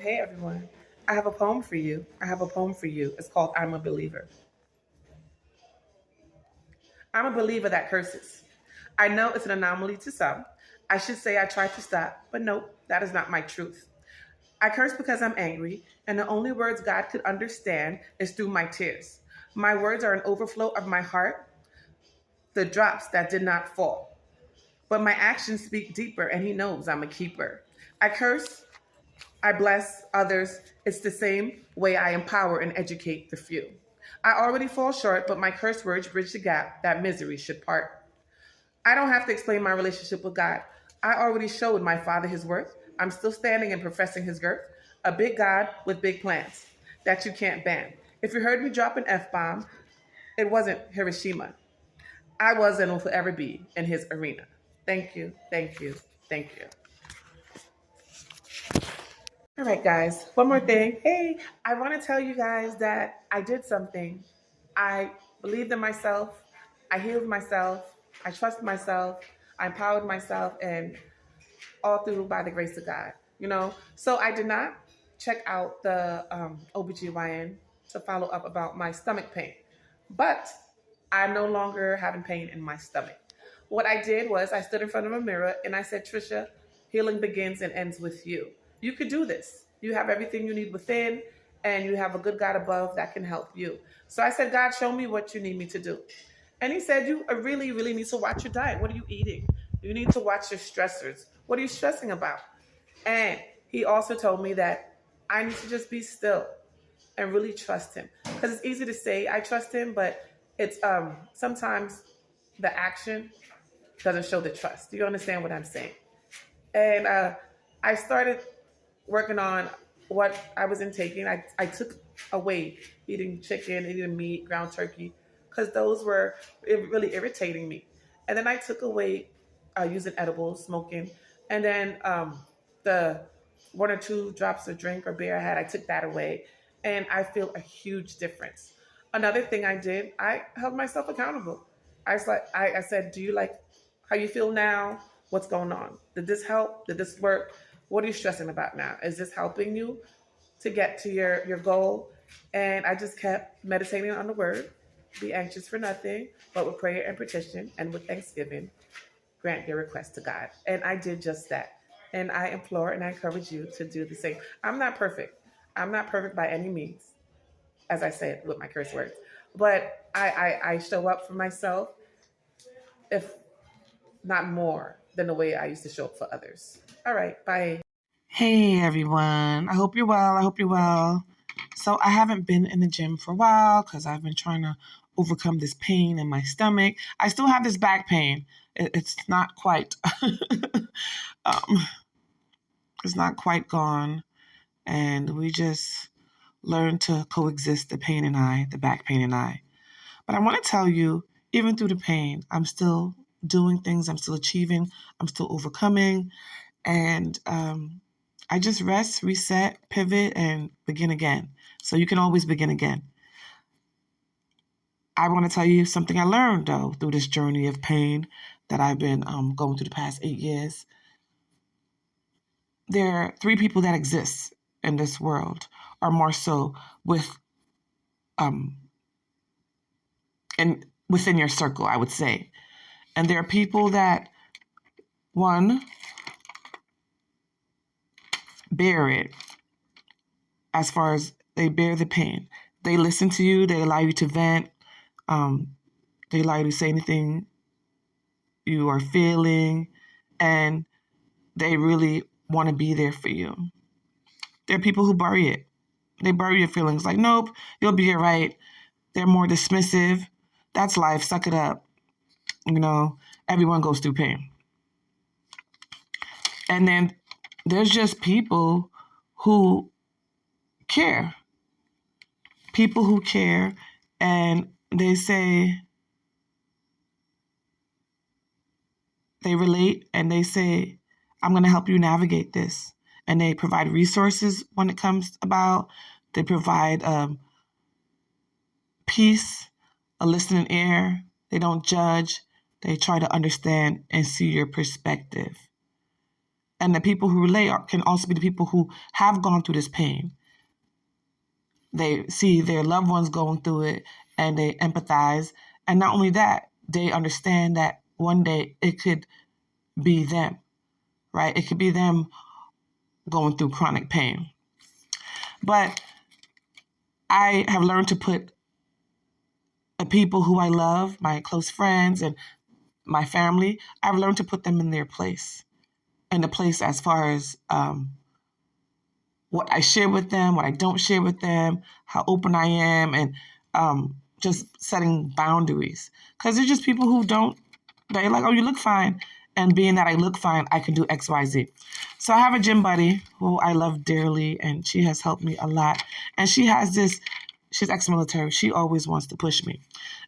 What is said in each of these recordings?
Hey everyone, I have a poem for you. I have a poem for you. It's called I'm a Believer. I'm a believer that curses. I know it's an anomaly to some. I should say I tried to stop, but nope, that is not my truth. I curse because I'm angry, and the only words God could understand is through my tears. My words are an overflow of my heart, the drops that did not fall. But my actions speak deeper, and He knows I'm a keeper. I curse, I bless others. It's the same way I empower and educate the few. I already fall short, but my curse words bridge the gap that misery should part. I don't have to explain my relationship with God. I already showed my Father His worth. I'm still standing and professing His girth. A big God with big plans that you can't ban. If you heard me drop an F bomb, it wasn't Hiroshima. I was and will forever be in His arena. Thank you, thank you, thank you. All right, guys, one more thing. Hey, I want to tell you guys that I did something. I believed in myself, I healed myself, I trust myself, I empowered myself, and all through by the grace of God. So I did not check out the OBGYN to follow up about my stomach pain, but I'm no longer having pain in my stomach. What I did was I stood in front of a mirror and I said, Trisha, healing begins and ends with you. You could do this. You have everything you need within, and you have a good God above that can help you. So I said, God, show me what you need me to do. And He said, you really, really need to watch your diet. What are you eating? You need to watch your stressors. What are you stressing about? And He also told me that I need to just be still and really trust Him. Because it's easy to say I trust Him, but it's sometimes the action doesn't show the trust. Do you understand what I'm saying? And I started working on what I was intaking. I took away eating chicken, eating meat, ground turkey, because those were really irritating me. And then I took away using edibles, smoking, and then the one or two drops of drink or beer I had, I took that away, and I feel a huge difference. Another thing I did, I held myself accountable. I said, do you like how you feel now? What's going on? Did this help? Did this work? What are you stressing about now? Is this helping you to get to your goal? And I just kept meditating on the word. Be anxious for nothing, but with prayer and petition and with thanksgiving, grant your request to God. And I did just that. And I implore and I encourage you to do the same. I'm not perfect. I'm not perfect by any means, as I said with my curse words. But I show up for myself, if not more than the way I used to show up for others. All right, bye. Hey everyone. I hope you're well. I hope you're well. So I haven't been in the gym for a while because I've been trying to overcome this pain in my stomach. I still have this back pain. It's not quite um, it's not quite gone. And we just learn to coexist, the pain and I, the back pain and I. But I want to tell you, even through the pain, I'm still doing things, I'm still achieving, I'm still overcoming. And I just rest, reset, pivot, and begin again. So you can always begin again. I want to tell you something I learned, though, through this journey of pain that I've been going through the past 8 years. There are 3 people that exist in this world, or more so, and within your circle, I would say. And there are people that, one, bear it, as far as they bear the pain. They listen to you, they allow you to vent, they allow you to say anything you are feeling, and they really want to be there for you. There are people who bury it. They bury your feelings like, nope, you'll be all right. They're more dismissive. That's life. Suck it up. Everyone goes through pain. And then there's just people who care. People who care, and they say, they relate, and they say, I'm going to help you navigate this. And they provide resources when it comes about. They provide peace, a listening ear. They don't judge. They try to understand and see your perspective. And the people who relate can also be the people who have gone through this pain. They see their loved ones going through it and they empathize. And not only that, they understand that one day it could be them, right? It could be them going through chronic pain. But I have learned to put the people who I love, my close friends and my family, I've learned to put them in their place. In the place as far as what I share with them, what I don't share with them, how open I am, and just setting boundaries. Because there's just people who don't, they're like, oh, you look fine. And being that I look fine, I can do X, Y, Z. So I have a gym buddy who I love dearly, and she has helped me a lot. And she has this, she's ex-military. She always wants to push me.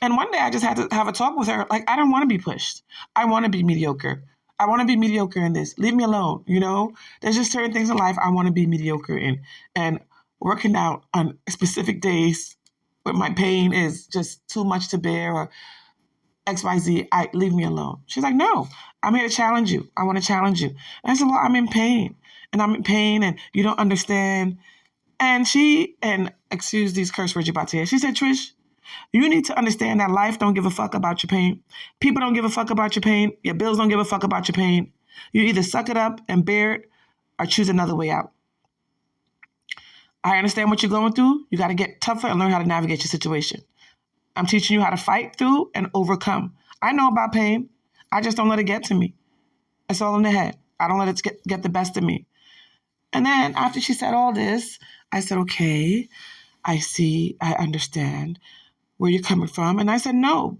And one day I just had to have a talk with her. Like, I don't want to be pushed. I want to be mediocre. I want to be mediocre in this. Leave me alone, you know? There's just certain things in life I want to be mediocre in. And working out on specific days when my pain is just too much to bear or XYZ, leave me alone. She's like, no, I'm here to challenge you. I want to challenge you. And I said, well, I'm in pain. And I'm in pain and you don't understand. And excuse these curse words you're about to hear. She said, Trish, you need to understand that life don't give a fuck about your pain. People don't give a fuck about your pain. Your bills don't give a fuck about your pain. You either suck it up and bear it or choose another way out. I understand what you're going through. You got to get tougher and learn how to navigate your situation. I'm teaching you how to fight through and overcome. I know about pain. I just don't let it get to me. It's all in the head. I don't let it get the best of me. And then after she said all this, I said, okay, I see, I understand where you're coming from. And I said, no,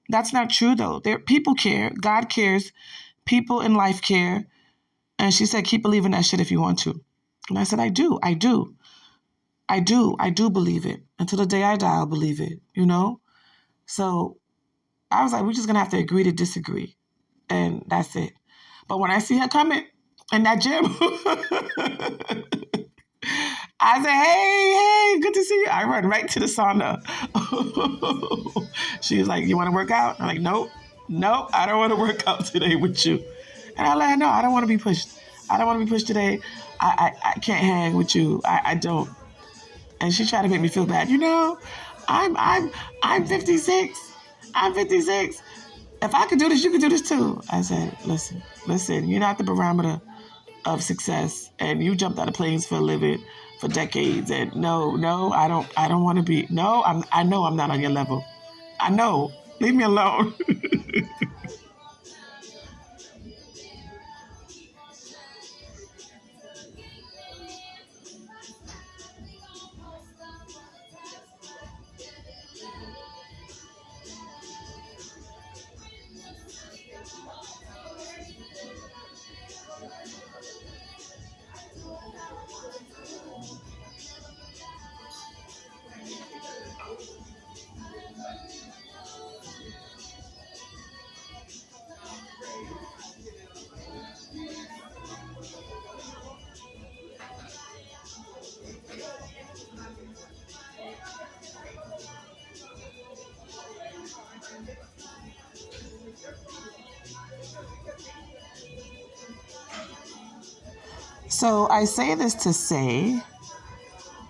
that's not true though. People care. God cares. People in life care. And she said, keep believing that shit if you want to. And I said, I do believe it. Until the day I die, I'll believe it, you know? So I was like, we're just going to have to agree to disagree. And that's it. But when I see her coming in that gym, I said, hey, good to see you. I run right to the sauna. She was like, you want to work out? I'm like, nope, I don't want to work out today with you. And I let her know, I don't want to be pushed. I don't want to be pushed today. I can't hang with you. I don't. And she tried to make me feel bad. You know, I'm 56. I'm 56. If I could do this, you could do this too. I said, listen, you're not the barometer of success. And you jumped out of planes for a living for decades. And no, I don't want to be. No, I know I'm not on your level. I know. Leave me alone. So I say this to say,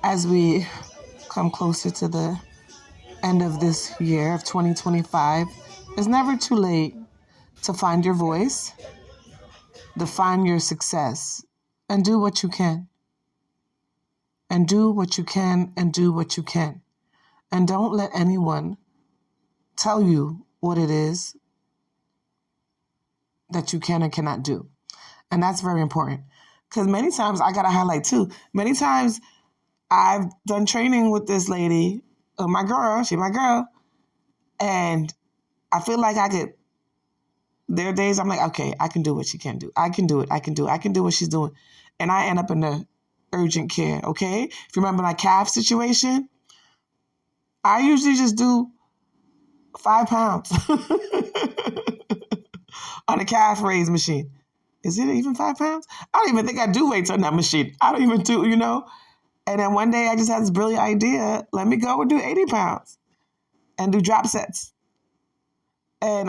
as we come closer to the end of this year of 2025, it's never too late to find your voice, define your success, and do what you can. And do what you can and do what you can. And don't let anyone tell you what it is that you can and cannot do. And that's very important. Because many times, I got to highlight too, many times I've done training with this lady, my girl, and I feel like there are days I'm like, okay, I can do what she can do. I can do it. I can do what she's doing. And I end up in the urgent care, okay? If you remember my calf situation, I usually just do 5 pounds on a calf raise machine. Is it even 5 pounds? I don't even think I do weights on that machine. I don't even do, you know? And then one day I just had this brilliant idea. Let me go and do 80 pounds and do drop sets. And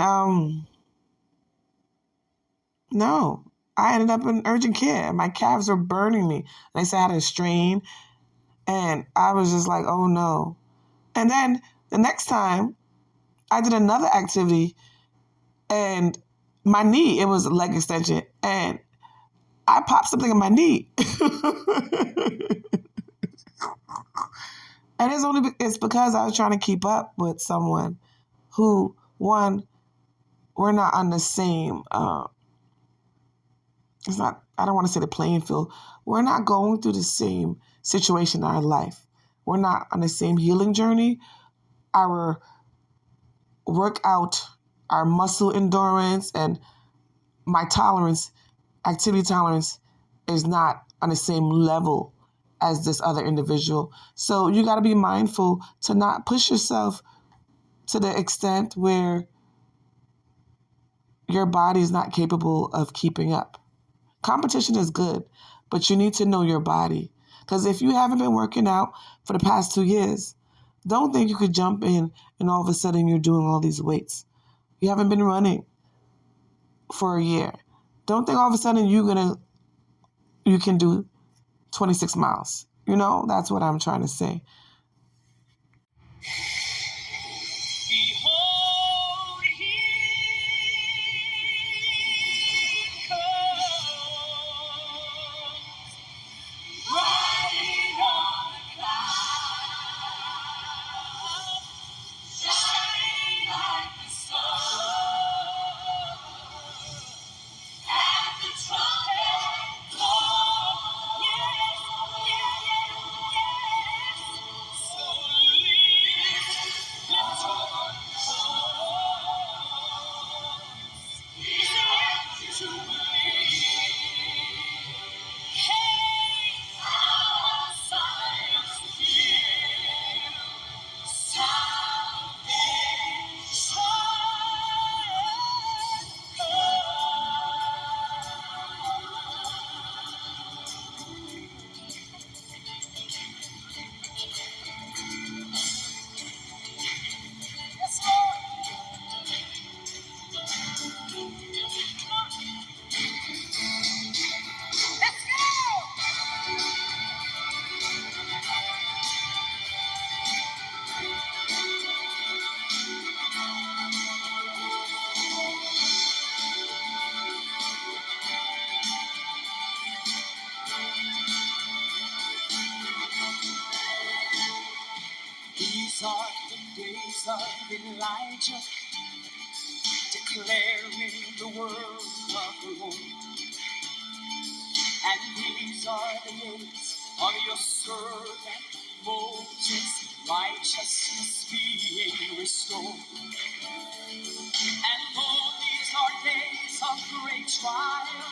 no, I ended up in urgent care. My calves were burning me. They said I had a strain. And I was just like, oh no. And then the next time I did another activity and my knee, it was a leg extension. And I popped something in my knee. And it's because I was trying to keep up with someone who, one, we're not on the same, it's not, I don't want to say the playing field. We're not going through the same situation in our life. We're not on the same healing journey. Our workout, our muscle endurance, and my tolerance, activity tolerance, is not on the same level as this other individual. So you got to be mindful to not push yourself to the extent where your body is not capable of keeping up. Competition is good, but you need to know your body. Because if you haven't been working out for the past 2 years, don't think you could jump in and all of a sudden you're doing all these weights. You haven't been running for a year. Don't think all of a sudden you can do 26 miles. You know, that's what I'm trying to say. Behold, he comes, riding on a cloud, shining like the sun. At the trumpet call, yes, yes, yes. So lift your voice. Is it to believe? Hey, our science here, yes, Lord. Let's go. These are the days of Elijah, declaring the word of the Lord. And these are the days of your servant Moses, righteousness being restored. And though these are days of great trial,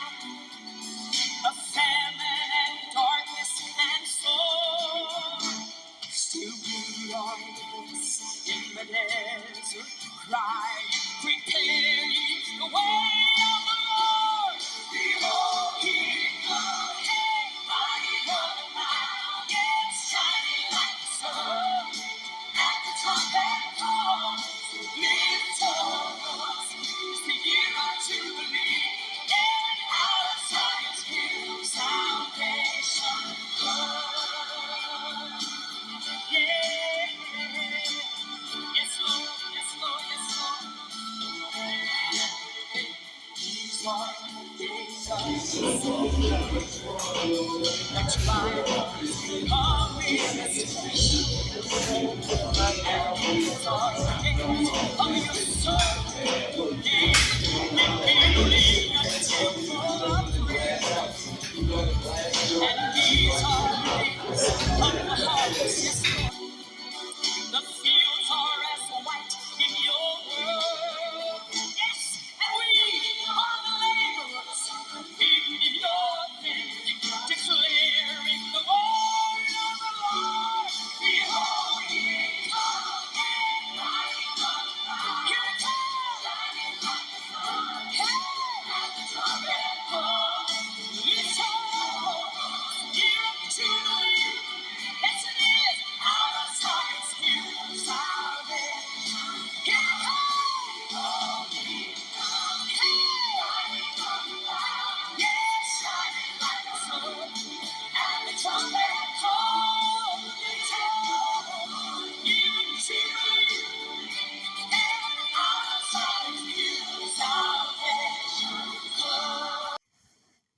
of famine and darkness and sorrow, still we are in the desert, crying, prepare ye the way of the Lord. Behold, he comes, riding on a cloud, yes, shining like the sun. At the trumpet call, lift your voice. It's the year of Jubilee, and our Zion's new salvation comes. Yeah. Yes, Lord, yes, Lord, yes, Lord. These are the days of that's right. Come in this place. And these are the days of your son. Rebuilding a temple of praise. And these are the days of the harvest. Yes, Lord. The fields are as white in your world. Yes, and we are the laborers in your land, declaring the word of the Lord. Behold, he comes, riding on the cloud. Here he comes, shining like the sun. Hey, at the trumpet call, lift your voice, year of Jubilee. Yes, it is.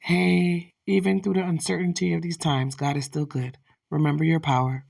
Hey, even through the uncertainty of these times, God is still good. Remember your power.